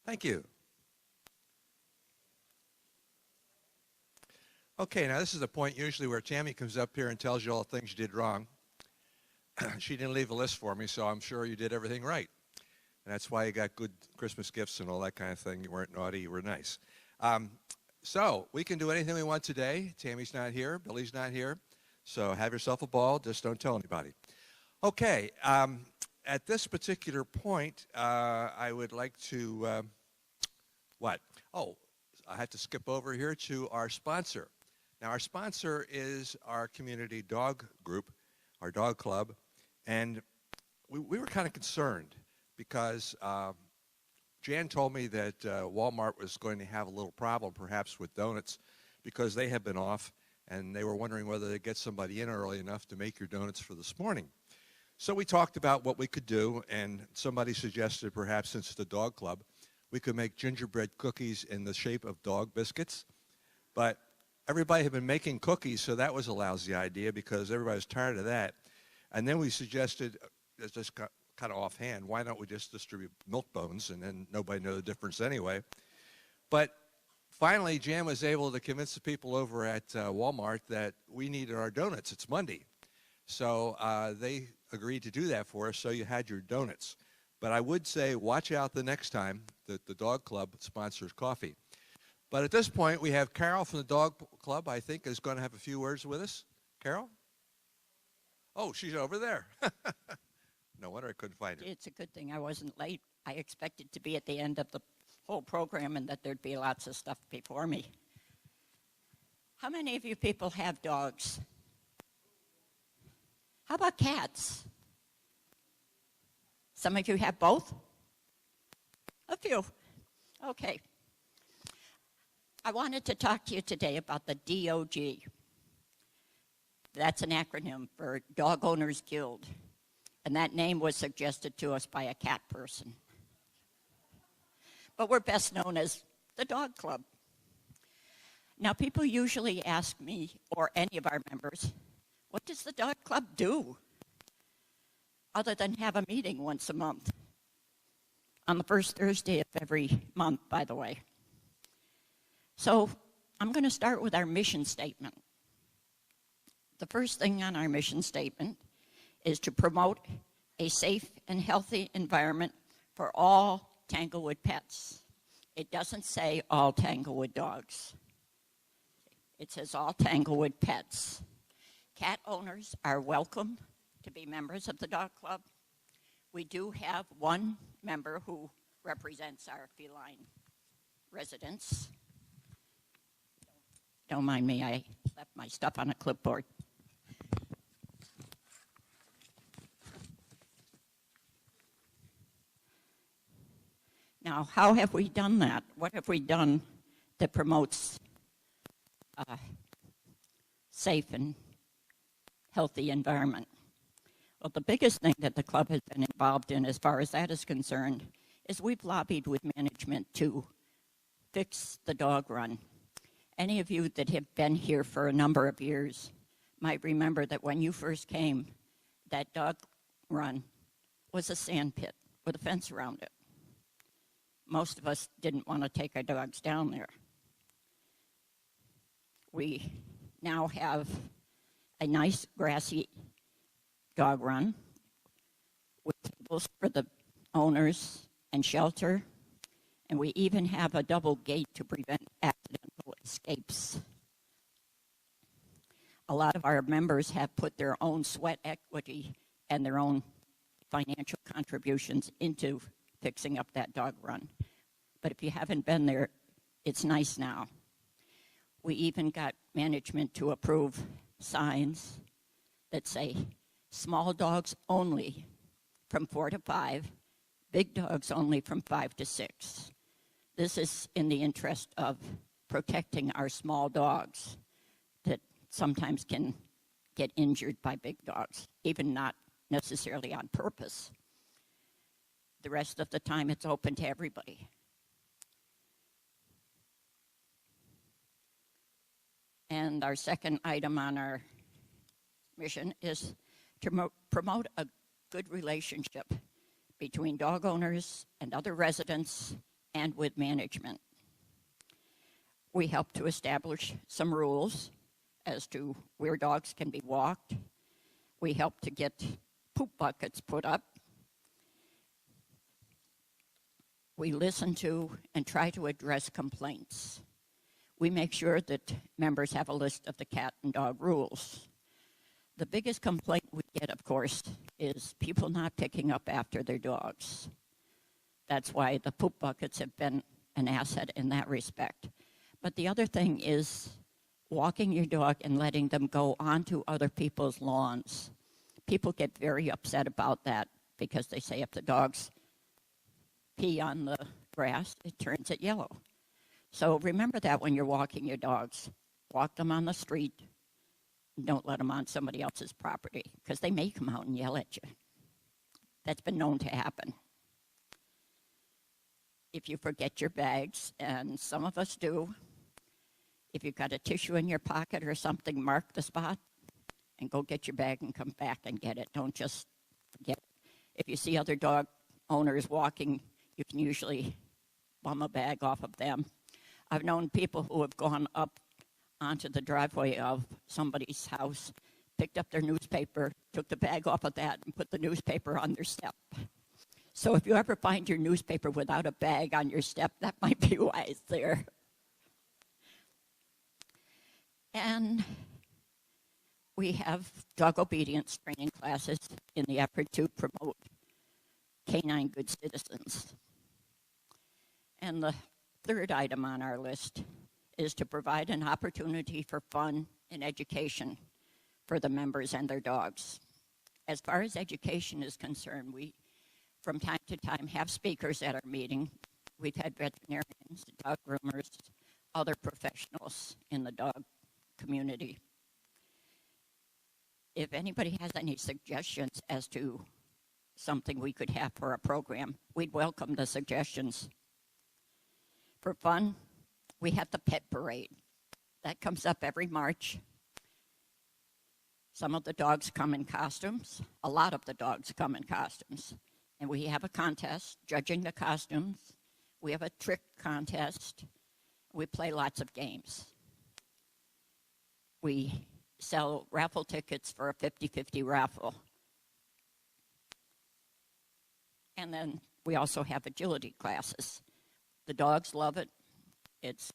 Thank you. Okay, now this is the point usually where Tammy comes up here and tells you all the things you did wrong. She didn't leave a list for me, so I'm sure you did everything right. And that's why you got good Christmas gifts and all that kind of thing. You weren't naughty, you were nice. So we can do anything we want today. Tammy's not here, Billy's not here. So have yourself a ball, just don't tell anybody. Okay, at this particular point, I would like to, what? Oh, I have to skip over here to our sponsor. Now, our sponsor is our community dog group, our dog club, and we were kind of concerned because Jan told me that Walmart was going to have a little problem perhaps with donuts because they have been off, and they were wondering whether they'd get somebody in early enough to make your donuts for this morning. So we talked about what we could do, and somebody suggested perhaps since it's the dog club, we could make gingerbread cookies in the shape of dog biscuits. But everybody had been making cookies, so that was a lousy idea because everybody was tired of that. And then we suggested, just kind of offhand, why don't we just distribute milk bones, and then nobody know the difference anyway. But finally, Jan was able to convince the people over at Walmart that we needed our donuts. It's Monday. So they agreed to do that for us, so you had your donuts. But I would say watch out the next time that the dog club sponsors coffee. But at this point, we have Carol from the dog club, I think, is going to have a few words with us. Carol? Oh, she's over there. No wonder I couldn't find her. It's a good thing I wasn't late. I expected to be at the end of the whole program and that there'd be lots of stuff before me. How many of you people have dogs? How about cats? Some of you have both? A few. Okay. I wanted to talk to you today about the DOG. That's an acronym for Dog Owners Guild. And that name was suggested to us by a cat person. But we're best known as the Dog Club. Now, people usually ask me, or any of our members, what does the Dog Club do? Other than have a meeting once a month. On the first Thursday of every month, by the way. So, I'm going to start with our mission statement. The first thing on our mission statement is to promote a safe and healthy environment for all Tanglewood pets. It doesn't say all Tanglewood dogs. It says all Tanglewood pets. Cat owners are welcome to be members of the dog club. We do have one member who represents our feline residents. Don't mind me, I left my stuff on a clipboard. Now, how have we done that? What have we done that promotes a safe and healthy environment? Well, the biggest thing that the club has been involved in as far as that is concerned is we've lobbied with management to fix the dog run. Any of you that have been here for a number of years might remember that when you first came, that dog run was a sand pit with a fence around it. Most of us didn't want to take our dogs down there. We now have a nice grassy dog run with tables for the owners and shelter, and we even have a double gate to prevent accidental escapes. A lot of our members have put their own sweat equity and their own financial contributions into fixing up that dog run. But if you haven't been there, it's nice now. We even got management to approve signs that say, small dogs only from 4 to 5, big dogs only from 5 to 6. This is in the interest of protecting our small dogs that sometimes can get injured by big dogs, even not necessarily on purpose. The rest of the time, it's open to everybody. And our second item on our mission is to promote a good relationship between dog owners and other residents and with management. We help to establish some rules as to where dogs can be walked. We help to get poop buckets put up. We listen to and try to address complaints. We make sure that members have a list of the cat and dog rules. The biggest complaint we get, of course, is people not picking up after their dogs. That's why the poop buckets have been an asset in that respect. But the other thing is walking your dog and letting them go onto other people's lawns. People get very upset about that because they say if the dogs pee on the grass, it turns it yellow. So remember that when you're walking your dogs. Walk them on the street. Don't let them on somebody else's property because they may come out and yell at you. That's been known to happen. If you forget your bags, and some of us do, if you've got a tissue in your pocket or something, mark the spot and go get your bag and come back and get it. Don't just forget it. If you see other dog owners walking, you can usually bum a bag off of them. I've known people who have gone up onto the driveway of somebody's house, picked up their newspaper, took the bag off of that, and put the newspaper on their step. So if you ever find your newspaper without a bag on your step, that might be why it's there. And we have dog obedience training classes in the effort to promote canine good citizens. And the third item on our list is to provide an opportunity for fun and education for the members and their dogs. As far as education is concerned, we, from time to time, have speakers at our meeting. We've had veterinarians, dog groomers, other professionals in the dog community. If anybody has any suggestions as to something we could have for a program, we'd welcome the suggestions. For fun, we have the pet parade. That comes up every March. Some of the dogs come in costumes. A lot of the dogs come in costumes. And we have a contest judging the costumes. We have a trick contest. We play lots of games. We sell raffle tickets for a 50-50 raffle. And then we also have agility classes. The dogs love it. It's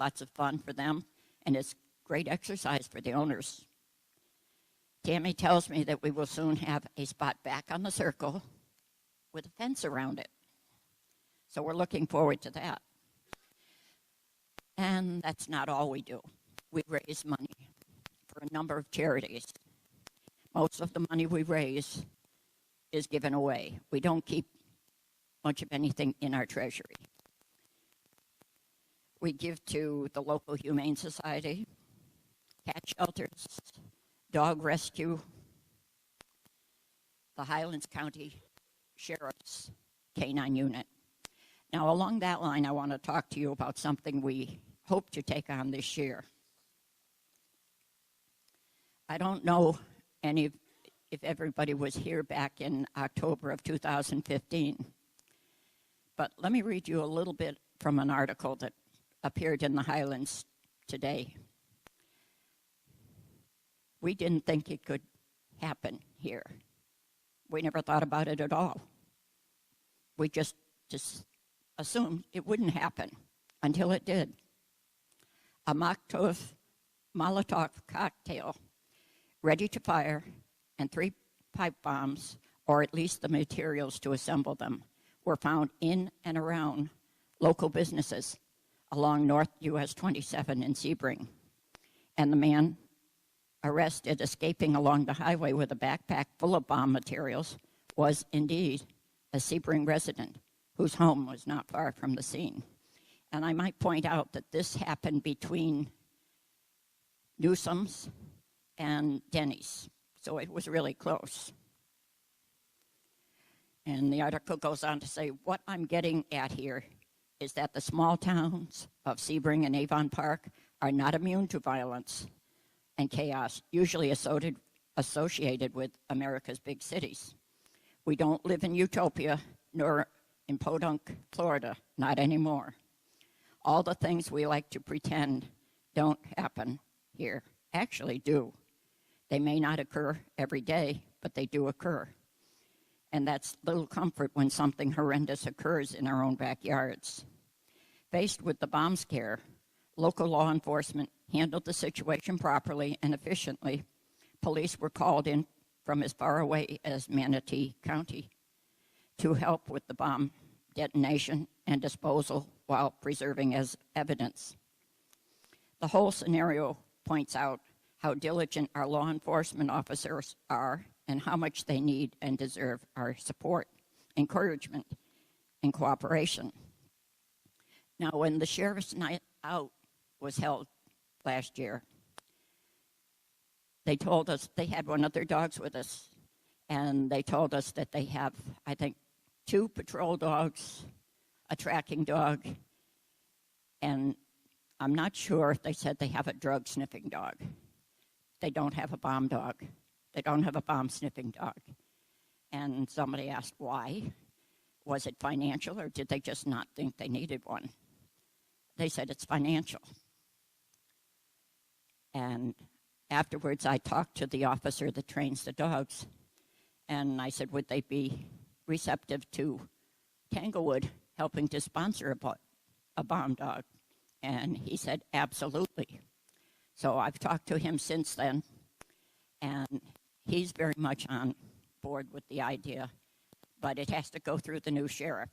lots of fun for them, and it's great exercise for the owners. Tammy tells me that we will soon have a spot back on the circle with a fence around it. So we're looking forward to that. And that's not all we do. We raise money for a number of charities. Most of the money we raise is given away. We don't keep much of anything in our treasury. We give to the local Humane Society, cat shelters, dog rescue, the Highlands County Sheriff's Canine Unit. Now, along that line, I want to talk to you about something we hope to take on this year. I don't know if everybody was here back in October of 2015, but let me read you a little bit from an article that appeared in the Highlands today. We didn't think it could happen here. We never thought about it at all. We just assumed it wouldn't happen until it did. A Molotov cocktail ready to fire and 3 pipe bombs, or at least the materials to assemble them, were found in and around local businesses along North US 27 in Sebring. And the man arrested escaping along the highway with a backpack full of bomb materials was indeed a Sebring resident whose home was not far from the scene. And I might point out that this happened between Newsom's and Denny's, so it was really close. And the article goes on to say, what I'm getting at here is that the small towns of Sebring and Avon Park are not immune to violence and chaos, usually associated with America's big cities. We don't live in utopia, nor in Podunk, Florida. Not anymore. All the things we like to pretend don't happen here actually do. They may not occur every day, but they do occur. And that's little comfort when something horrendous occurs in our own backyards. Faced with the bomb scare, local law enforcement handled the situation properly and efficiently. Police were called in from as far away as Manatee County to help with the bomb detonation and disposal while preserving as evidence. The whole scenario points out how diligent our law enforcement officers are and how much they need and deserve our support, encouragement, and cooperation. Now, when the Sheriff's Night Out was held last year, they told us they had one of their dogs with us, and they told us that they have, I think, 2 patrol dogs, a tracking dog, and I'm not sure if they said they have a drug-sniffing dog. They don't have a bomb dog. They don't have a bomb-sniffing dog. And somebody asked why. Was it financial, or did they just not think they needed one? They said it's financial. And afterwards, I talked to the officer that trains the dogs, and I said, would they be receptive to Tanglewood helping to sponsor a bomb dog? And he said, absolutely. So I've talked to him since then, and he's very much on board with the idea, but it has to go through the new sheriff.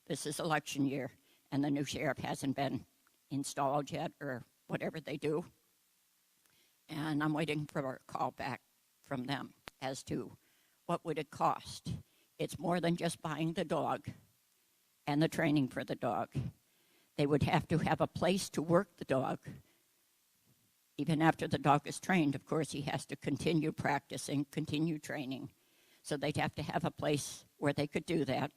This is election year, and the new sheriff hasn't been installed yet, or whatever they do. And I'm waiting for a call back from them as to what would it cost. It's more than just buying the dog and the training for the dog. They would have to have a place to work the dog. Even after the dog is trained, of course, he has to continue practicing, continue training. So they'd have to have a place where they could do that.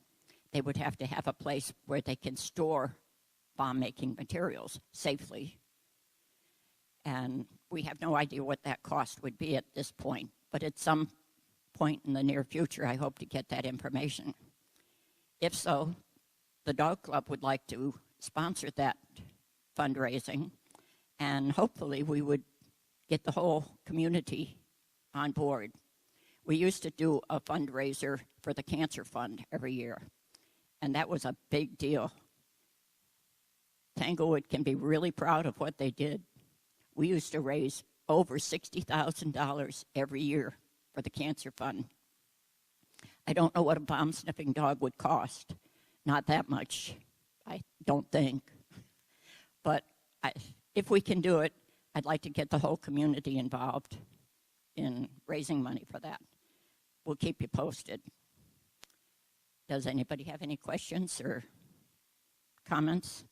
They would have to have a place where they can store bomb-making materials safely. And we have no idea what that cost would be at this point. But at some point in the near future, I hope to get that information. If so, the dog club would like to sponsor that fundraising, and hopefully we would get the whole community on board. We used to do a fundraiser for the Cancer Fund every year, and that was a big deal. Tanglewood can be really proud of what they did. We used to raise over $60,000 every year for the Cancer Fund. I don't know what a bomb-sniffing dog would cost. Not that much, I don't think. But if we can do it, I'd like to get the whole community involved in raising money for that. We'll keep you posted. Does anybody have any questions or comments?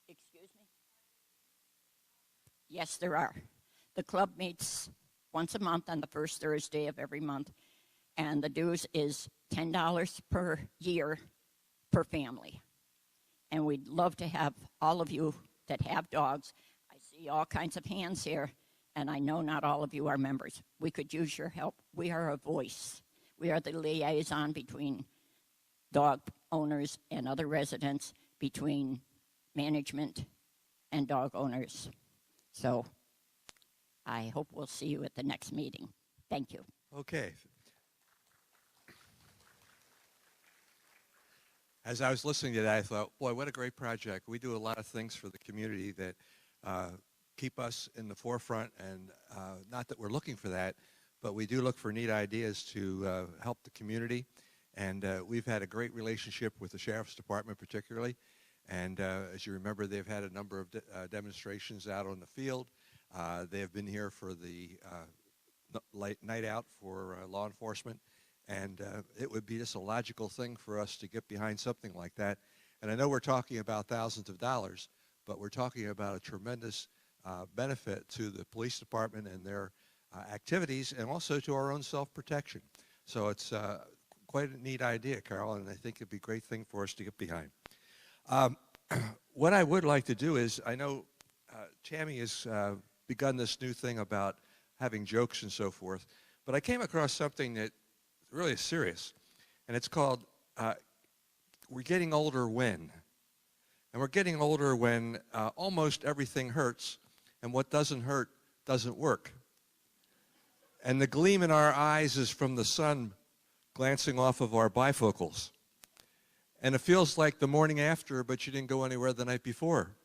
Excuse me? Yes, there are. The club meets once a month on the first Thursday of every month, and the dues is $10 per year per family. And we'd love to have all of you that have dogs. I see all kinds of hands here, and I know not all of you are members. We could use your help. We are a voice. We are the liaison between dog owners and other residents, between management and dog owners. So I hope we'll see you at the next meeting. Thank you. Okay. As I was listening to that, I thought, boy, what a great project. We do a lot of things for the community that keep us in the forefront, and not that we're looking for that, but we do look for neat ideas to help the community. And we've had a great relationship with the Sheriff's Department particularly. And as you remember, they've had a number of demonstrations out on the field. They have been here for the night out for law enforcement. And it would be just a logical thing for us to get behind something like that. And I know we're talking about thousands of dollars, but we're talking about a tremendous benefit to the police department and their activities, and also to our own self-protection. So it's quite a neat idea, Carol, and I think it'd be a great thing for us to get behind. What I would like to do is, I know Tammy has begun this new thing about having jokes and so forth, but I came across something that really is serious. and it's called We're Getting Older When. And we're getting older when almost everything hurts, and what doesn't hurt doesn't work. And the gleam in our eyes is from the sun glancing off of our bifocals. And it feels like the morning after, but you didn't go anywhere the night before.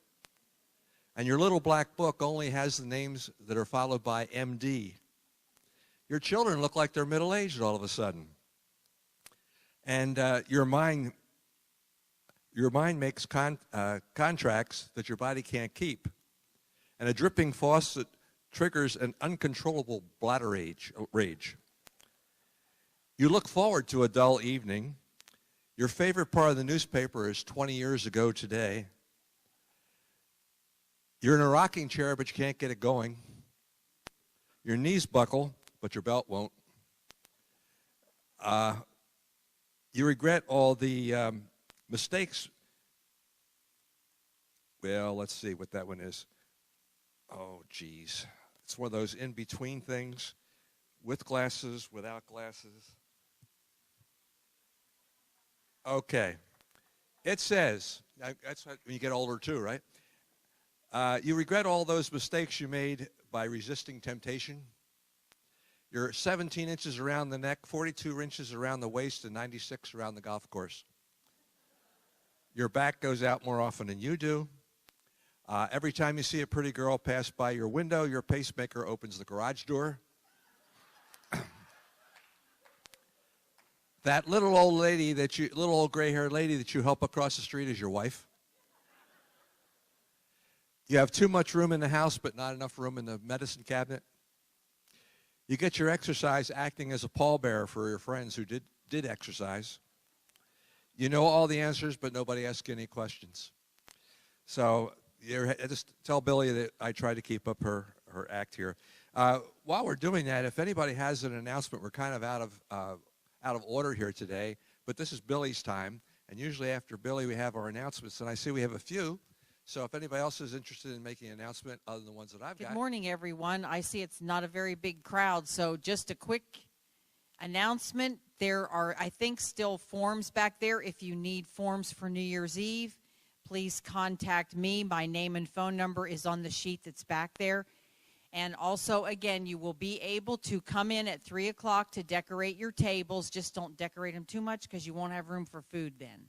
And your little black book only has the names that are followed by MD. Your children look like they're middle-aged all of a sudden. And your mind makes contracts that your body can't keep. And a dripping faucet triggers an uncontrollable bladder rage. You look forward to a dull evening. Your favorite part of the newspaper is 20 years ago today. You're in a rocking chair, but you can't get it going. Your knees buckle, but your belt won't. You regret all the mistakes. Well, let's see what that one is. Oh, geez. It's one of those in-between things, with glasses, without glasses. Okay. It says, that's when you get older too, right? You regret all those mistakes you made by resisting temptation. You're 17 inches around the neck, 42 inches around the waist, and 96 around the golf course. Your back goes out more often than you do. Every time you see a pretty girl pass by your window, your pacemaker opens the garage door. That little old lady little old gray-haired lady that you help across the street is your wife. You have too much room in the house, but not enough room in the medicine cabinet. You get your exercise acting as a pallbearer for your friends who did exercise. You know all the answers, but nobody asks any questions. So just tell Billy that I try to keep up her act here. While we're doing that, if anybody has an announcement, we're kind of out of order here today, but this is Billy's time, and usually after Billy we have our announcements, and I see we have a few. So if anybody else is interested in making an announcement other than the ones that I've got. Good morning, everyone. I see it's not a very big crowd, so just a quick announcement. There are, I think, still forms back there. If you need forms for New Year's Eve, please contact me. My name and phone number is on the sheet that's back there. And also, again, you will be able to come in at 3 o'clock to decorate your tables. Just don't decorate them too much because you won't have room for food then.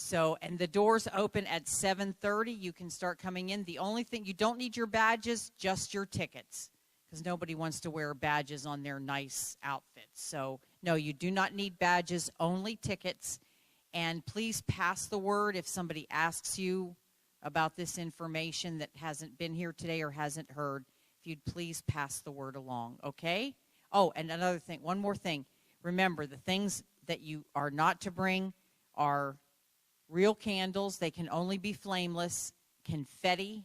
So, and the doors open at 7:30. You can start coming in. The only thing, you don't need your badges, just your tickets, because nobody wants to wear badges on their nice outfits. So, no, you do not need badges, only tickets. And please pass the word if somebody asks you about this information that hasn't been here today or hasn't heard. If you'd please pass the word along, okay? Oh, and another thing, one more thing. Remember, the things that you are not to bring are real candles. They can only be flameless, confetti,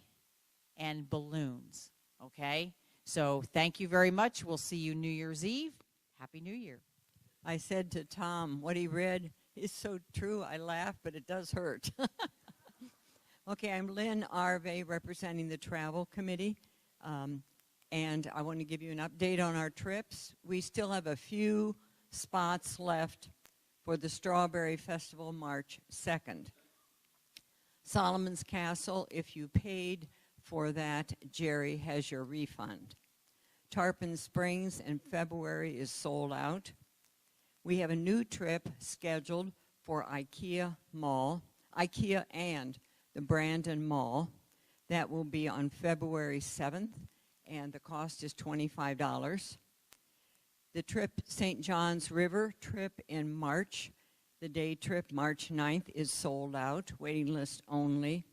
and balloons, okay? So thank you very much. We'll see you New Year's Eve. Happy New Year. I said to Tom, what he read is so true. I laugh, but it does hurt. Okay, I'm Lynn Arve, representing the Travel Committee, and I want to give you an update on our trips. We still have a few spots left for the Strawberry Festival, March 2nd. Solomon's Castle, if you paid for that, Jerry has your refund. Tarpon Springs in February is sold out. We have a new trip scheduled for IKEA and the Brandon Mall. That will be on February 7th, and the cost is $25. The trip, St. John's River trip in March, the day trip, March 9th, is sold out, waiting list only.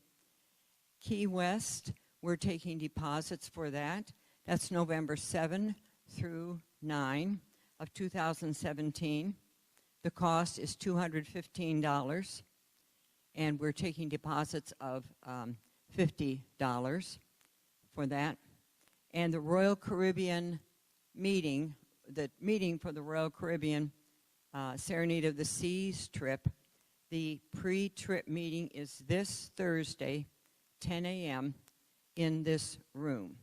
Key West, we're taking deposits for that. That's November 7 through 9 of 2017. The cost is $215, and we're taking deposits of $50 for that. And the Royal Caribbean meeting, the meeting for the Royal Caribbean Serenade of the Seas trip, the pre-trip meeting is this Thursday, 10 a.m. in this room.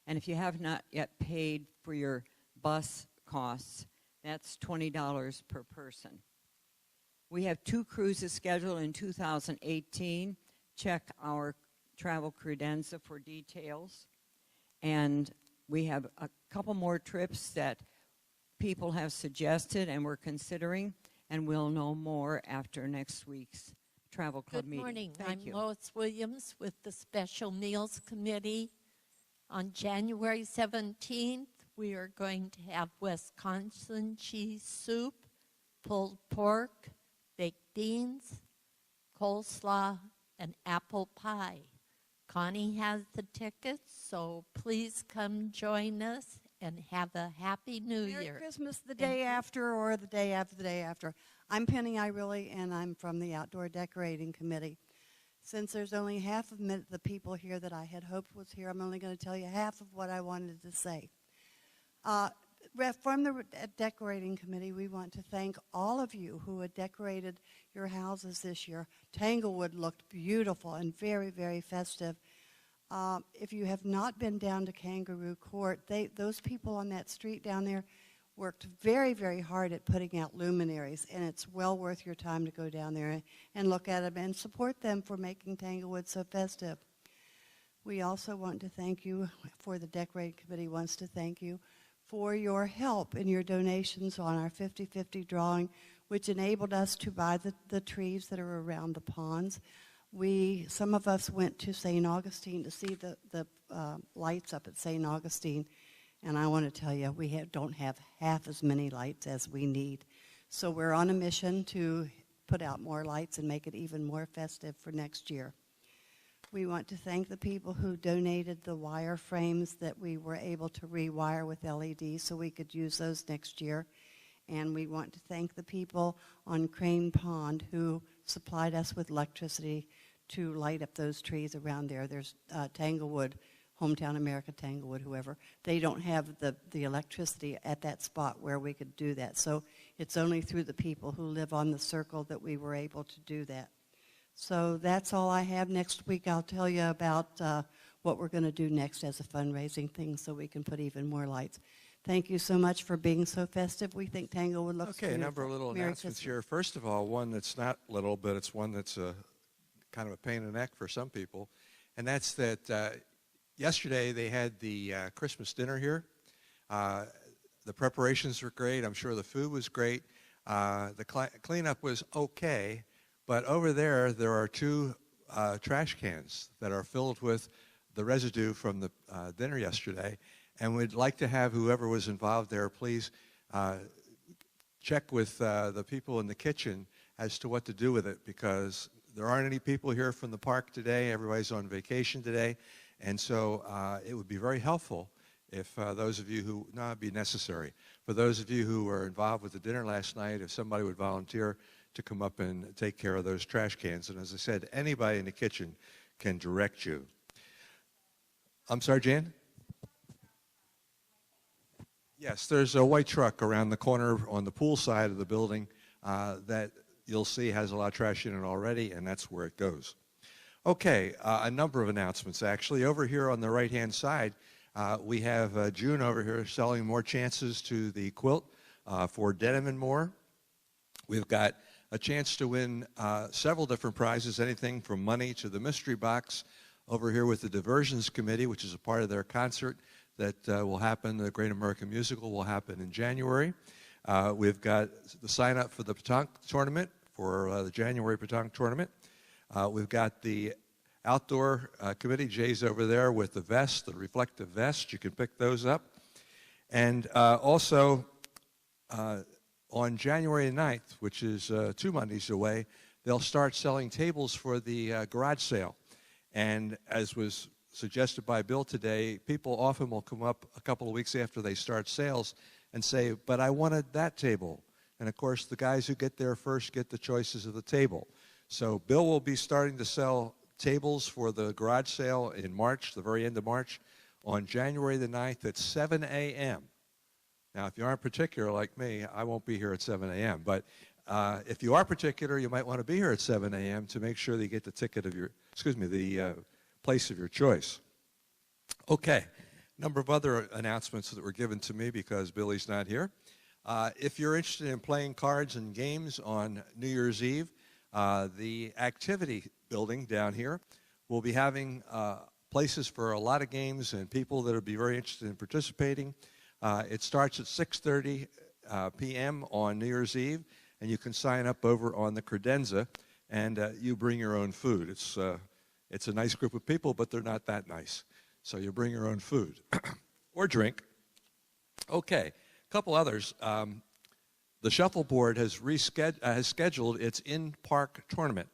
And if you have not yet paid for your bus costs, that's $20 per person. We have 2 cruises scheduled in 2018. Check our travel credenza for details. And we have a couple more trips that people have suggested and we're considering, and we'll know more after next week's travel club Good meeting. morning. Thank I'm you. Lois Williams with the Special Meals Committee. On January 17th, we are going to have Wisconsin cheese soup, pulled pork, baked beans, coleslaw, and apple pie. Connie has the tickets, so please come join us and have a happy New Merry Year. Christmas the Thank day you. after or the day after the day after. I'm Penny Irilli, and I'm from the Outdoor Decorating Committee. Since there's only half of the people here that I had hoped was here, I'm only going to tell you half of what I wanted to say. From the Decorating Committee, we want to thank all of you who had decorated your houses this year. Tanglewood looked beautiful and very, very festive. If you have not been down to Kangaroo Court, those people on that street down there worked very, very hard at putting out luminaries, and it's well worth your time to go down there and look at them and support them for making Tanglewood so festive. We also want to thank you, the Decorating Committee wants to thank you for your help and your donations on our 50-50 drawing, which enabled us to buy the trees that are around the ponds. Some of us went to St. Augustine to see the lights up at St. Augustine, and I want to tell you, we don't have half as many lights as we need. So we're on a mission to put out more lights and make it even more festive for next year. We want to thank the people who donated the wire frames that we were able to rewire with LEDs so we could use those next year. And we want to thank the people on Crane Pond who supplied us with electricity to light up those trees around there. There's Tanglewood, Hometown America, Tanglewood, whoever. They don't have the electricity at that spot where we could do that. So it's only through the people who live on the circle that we were able to do that. So that's all I have. Next week I'll tell you about what we're going to do next as a fundraising thing so we can put even more lights. Thank you so much for being so festive. We think Tanglewood looks Okay, a beautiful. number of little Merry announcements Christmas. here. First of all, one that's not little, but it's one that's kind of a pain in the neck for some people, and that's that yesterday they had the Christmas dinner here. The preparations were great. I'm sure the food was great. The cleanup was okay, but over there are 2 trash cans that are filled with the residue from the dinner yesterday, and we'd like to have whoever was involved there please check with the people in the kitchen as to what to do with it, because there aren't any people here from the park today. Everybody's on vacation today, and so it would be very helpful if those of you who, no, it'd be necessary, for those of you who were involved with the dinner last night, if somebody would volunteer to come up and take care of those trash cans. And as I said, anybody in the kitchen can direct you. I'm sorry, Jan? Yes, there's a white truck around the corner on the pool side of the building that you'll see has a lot of trash in it already, and that's where it goes. Okay, a number of announcements actually. Over here on the right-hand side, we have June over here selling more chances to the quilt for Denim and More. We've got a chance to win several different prizes, anything from money to the mystery box over here with the Diversions Committee, which is a part of their concert that will happen. The Great American Musical will happen in January. We've got the sign up for the Petanque Tournament, for the January Petanque Tournament. We've got the Outdoor Committee. Jay's over there with the vest, the reflective vest. You can pick those up. And also, on January 9th, which is 2 Mondays away, they'll start selling tables for the garage sale. And as was suggested by Bill today, people often will come up a couple of weeks after they start sales and say, but I wanted that table. And of course, the guys who get there first get the choices of the table. So Bill will be starting to sell tables for the garage sale in March, the very end of March, on January the 9th at 7 a.m. Now, if you aren't particular like me, I won't be here at 7 a.m. But if you are particular, you might want to be here at 7 a.m. to make sure that you get the ticket of your, the place of your choice. Okay, a number of other announcements that were given to me because Billy's not here. If you're interested in playing cards and games on New Year's Eve, the activity building down here will be having places for a lot of games and people that will be very interested in participating. It starts at 6:30 p.m. on New Year's Eve, and you can sign up over on the credenza, and you bring your own food. It's a nice group of people, but they're not that nice. So you bring your own food or drink. Okay, a couple others. The shuffleboard has scheduled its in-park tournament,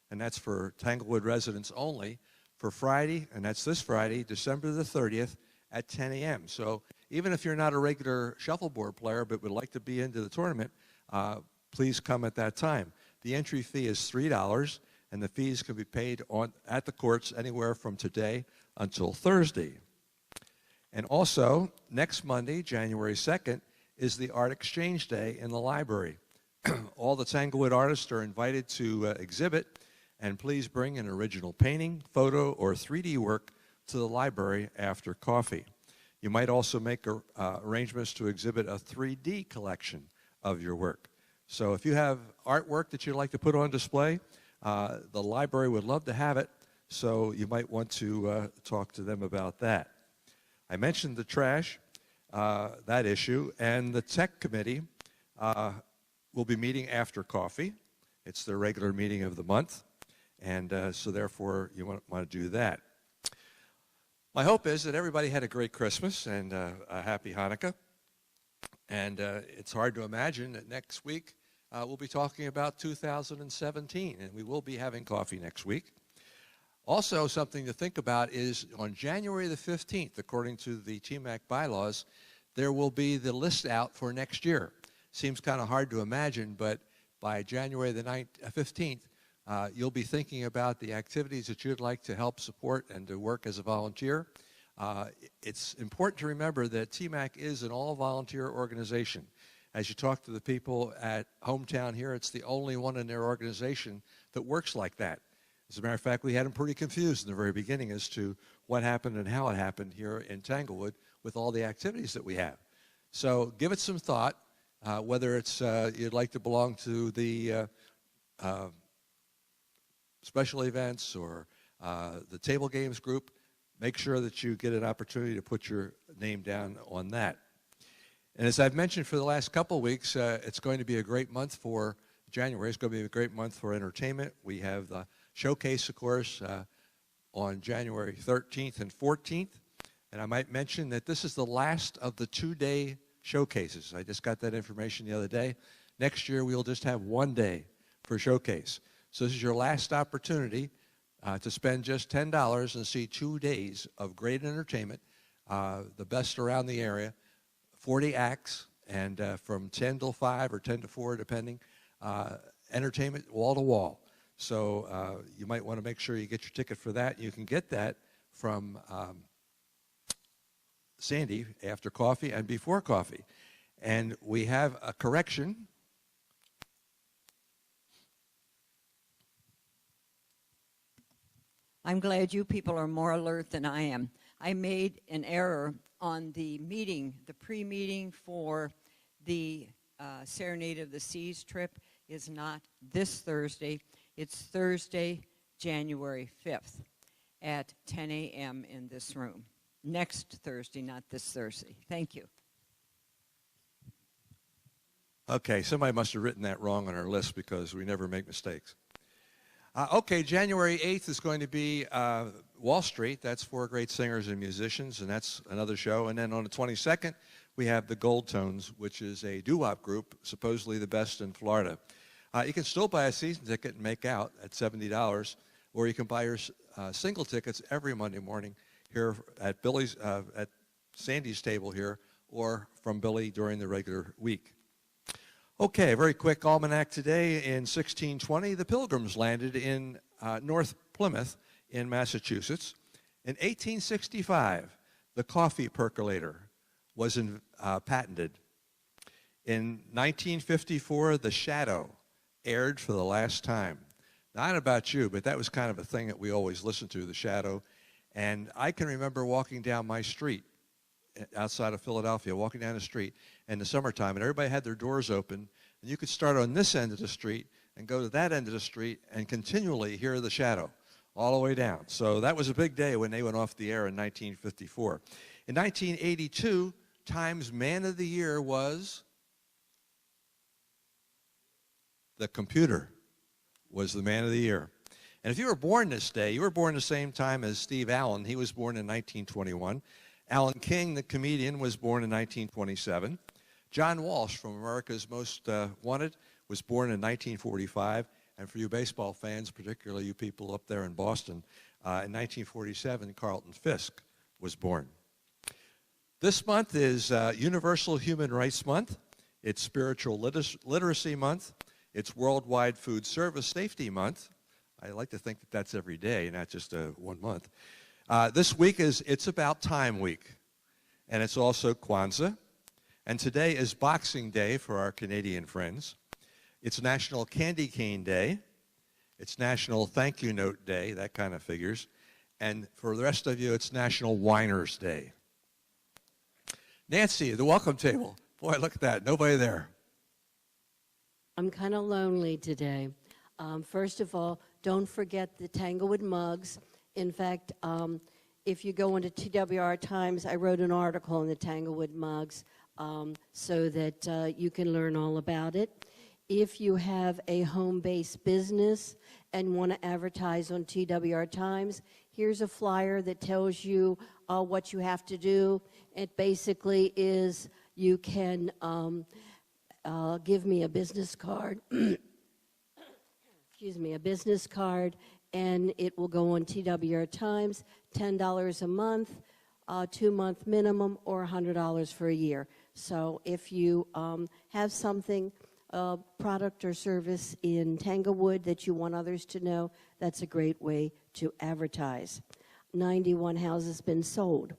and that's for Tanglewood residents only, for Friday, and that's this Friday, December the 30th at 10 a.m. So even if you're not a regular shuffleboard player but would like to be into the tournament, please come at that time. The entry fee is $3, and the fees can be paid at the courts anywhere from today until Thursday. And also, next Monday, January 2nd, is the Art Exchange Day in the library. All the Tanglewood artists are invited to exhibit, and please bring an original painting, photo, or 3D work to the library after coffee. You might also make arrangements to exhibit a 3D collection of your work. So if you have artwork that you'd like to put on display, the library would love to have it, so you might want to talk to them about that. I mentioned the trash, that issue, and the tech committee will be meeting after coffee. It's their regular meeting of the month, and so therefore you want to do that. My hope is that everybody had a great Christmas and a happy Hanukkah, and it's hard to imagine that next week we'll be talking about 2017, and we will be having coffee next week. Also, something to think about is on January the 15th, according to the TMAC bylaws, there will be the list out for next year. Seems kind of hard to imagine, but by January the 15th, you'll be thinking about the activities that you'd like to help support and to work as a volunteer. It's important to remember that TMAC is an all-volunteer organization. As you talk to the people at Hometown here, it's the only one in their organization that works like that. As a matter of fact, we had them pretty confused in the very beginning as to what happened and how it happened here in Tanglewood with all the activities that we have. So give it some thought, whether it's you'd like to belong to the special events or the table games group, make sure that you get an opportunity to put your name down on that. And as I've mentioned for the last couple of weeks, it's going to be a great month for January. It's going to be a great month for entertainment. We have the showcase, of course, on January 13th and 14th. And I might mention that this is the last of the 2-day showcases. I just got that information the other day. Next year, we'll just have 1 day for showcase. So this is your last opportunity to spend just $10 and see 2 days of great entertainment, the best around the area, 40 acts, and from 10 till 5 or 10 to 4, depending, entertainment wall to wall. So you might want to make sure you get your ticket for that. You can get that from Sandy after coffee and before coffee. And we have a correction. I'm glad you people are more alert than I am. I made an error on the meeting, the pre-meeting for the Serenade of the Seas trip is not this Thursday. It's Thursday, January 5th at 10 a.m. in this room. Next Thursday, not this Thursday. Thank you. Okay, somebody must have written that wrong on our list because we never make mistakes. Okay, January 8th is going to be Wall Street. That's for great singers and musicians, and that's another show. And then on the 22nd, we have the Gold Tones, which is a doo-wop group, supposedly the best in Florida. You can still buy a season ticket and make out at $70, or you can buy your single tickets every Monday morning here at Billy's, at Sandy's table here, or from Billy during the regular week. Okay, very quick almanac today. In 1620, the Pilgrims landed in North Plymouth in Massachusetts. In 1865, the coffee percolator was patented. In 1954, The Shadow aired for the last time. Now, I don't know about you, but that was kind of a thing that we always listened to, The Shadow. And I can remember walking down my street outside of Philadelphia, walking down the street in the summertime, and everybody had their doors open, and you could start on this end of the street and go to that end of the street and continually hear the shadow all the way down. So that was a big day when they went off the air in 1954. In 1982, Time's Man of the Year was the computer was the man of the year. And if you were born this day, you were born the same time as Steve Allen. He was born in 1921. Alan King, the comedian, was born in 1927. John Walsh from America's Most Wanted was born in 1945. And for you baseball fans, particularly you people up there in Boston, in 1947, Carlton Fisk was born. This month is Universal Human Rights Month. It's Spiritual Literacy Month. It's Worldwide Food Service Safety Month. I like to think that that's every day, not just 1 month. This week it's About Time Week, and it's also Kwanzaa. And today is Boxing Day for our Canadian friends. It's National Candy Cane Day. It's National Thank You Note Day, that kind of figures. And for the rest of you, it's National Whiners Day. Nancy, the welcome table. Boy, look at that, nobody there. I'm kind of lonely today. First of all, don't forget the Tanglewood mugs. In fact, if you go into TWR Times, I wrote an article on the Tanglewood mugs so that you can learn all about it. If you have a home-based business and want to advertise on TWR Times, here's a flyer that tells you what you have to do. It basically is you can give me a business card, excuse me, a business card, and it will go on TWR Times, $10 a month, 2-month minimum, or $100 for a year. So if you have something, product or service in Tanglewood that you want others to know, that's a great way to advertise. 91 houses been sold.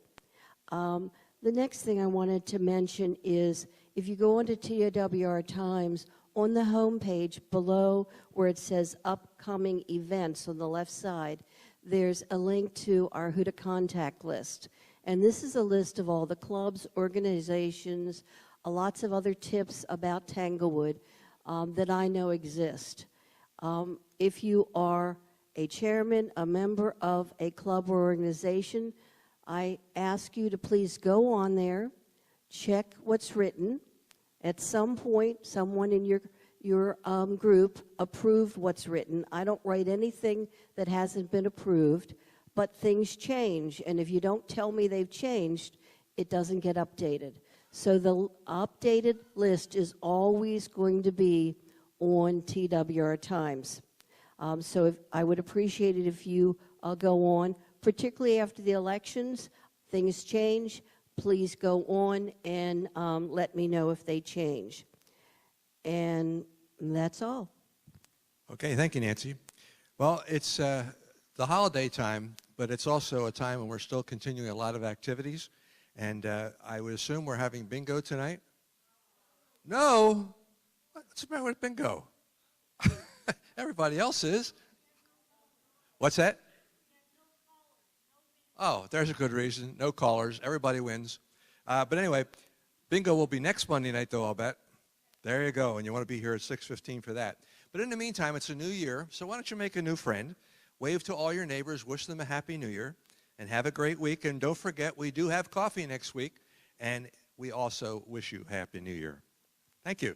The next thing I wanted to mention is if you go onto TWR Times, on the home page below where it says upcoming events on the left side, there's a link to our Who to Contact list. And this is a list of all the clubs, organizations, lots of other tips about Tanglewood that I know exist. If you are a chairman, a member of a club or organization, I ask you to please go on there, check what's written. At some point, someone in your group approved what's written. I don't write anything that hasn't been approved, but things change. And if you don't tell me they've changed, it doesn't get updated. So the updated list is always going to be on TWR Times. So I would appreciate it if you go on, particularly after the elections. Things change. Please go on and let me know if they change. And that's all. Okay, thank you, Nancy. Well, it's the holiday time, but it's also a time when we're still continuing a lot of activities. And I would assume we're having bingo tonight? No? What's the matter with bingo? Everybody else is. What's that? Oh, there's a good reason. No callers. Everybody wins. But anyway, bingo will be next Monday night, though, I'll bet. There you go. And you want to be here at 6:15 for that. But in the meantime, it's a new year, so why don't you make a new friend? Wave to all your neighbors. Wish them a Happy New Year. And have a great week. And don't forget, we do have coffee next week. And we also wish you Happy New Year. Thank you.